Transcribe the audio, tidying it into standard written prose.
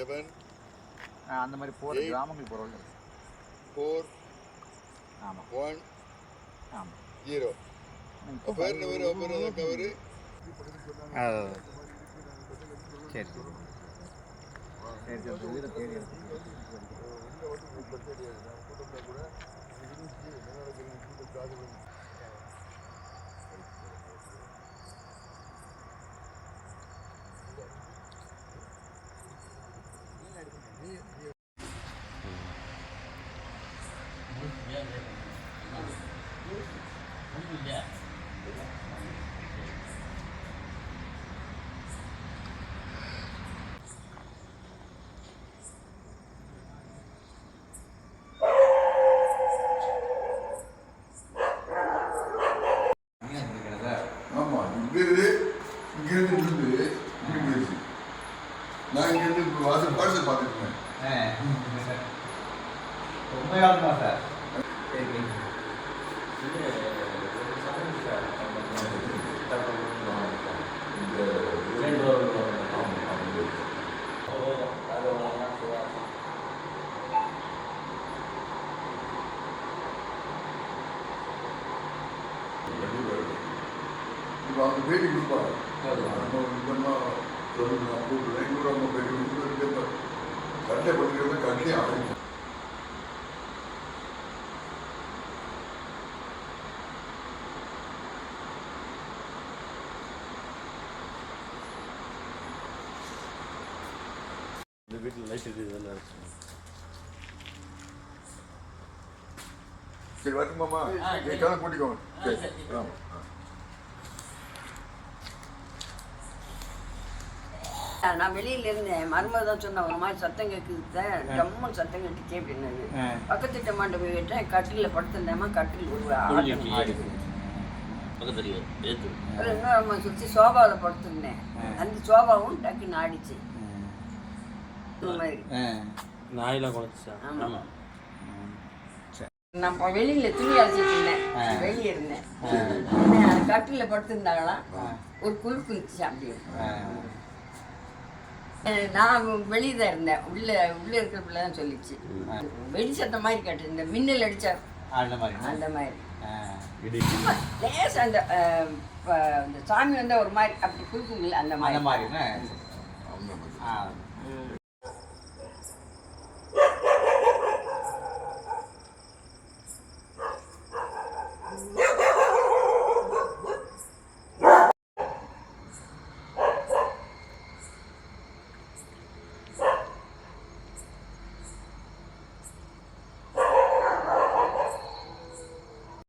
7 அந்த மாதிரி போகிற கிராமங்களுக்கு போகிறவங்க 4 ஆமாம் 1 ஆமாம் 0 பேர் நம்பர் ஒப்பர் கவர் சரி சரி வீட தேடி இங்கிருந்து இருந்து இப்படி போயிடுச்சு. நான் இங்கிருந்து இப்போ வாசல் பார்சல் பார்த்துருக்கேன். ரொம்ப காலமா சார் இப்போ அவங்க பேட்டி கொடுப்பாங்க. நம்ம சொல்லணும் நான் கூப்பிடுறேன். இன்னொரு அவங்க பேட்டி கொடுத்து கட்டை படிக்கிறத கட்டே ஆகும். இந்த வீட்டில் லைட் இதெல்லாம் இருக்கு. சரி வரட்டுமாம்மா? கேட்காத கூட்டிக்கோங்க. சரி ஆமாம். நான் வெளியில இருந்தேன். மருமக தான் சொன்ன ஒரு மாதிரி சத்தம் கேட்குது, ஜம்முன்னு சத்தம் கேட்டுச்சே அப்படின்னு. பக்கத்து டமாண்ட போய் விட்டேன். கட்டிலில் படுத்திருந்தேம்மா, கட்டில் இன்னும் நம்ம சுற்றி சோபாவில் படுத்திருந்தேன். அந்த சோபாவும் டக்குன்னு ஆடிச்சு. இந்த மாதிரி நாயெல்லாம் குழச்சிச்சா? ஆமாம். நான் வெளியில துணி அழைச்சிட்டு இருந்தேன். வெளியே இருந்தேன். கட்டிலில் படுத்திருந்தாங்களாம். ஒரு குறுக்கு இருந்துச்சு அப்படியே. நான் வெளியே தான் இருந்தேன். உள்ளே இருக்கிற பிள்ளை தான் சொல்லிச்சு. வெடி சத்தம் மாதிரி கேட்டு இந்த மின்னல் அடிச்சா அந்த மாதிரி லேச அந்த சாமி வந்தால் ஒரு மாதிரி அப்படி குறுக்குங்கள அந்த மாதிரி.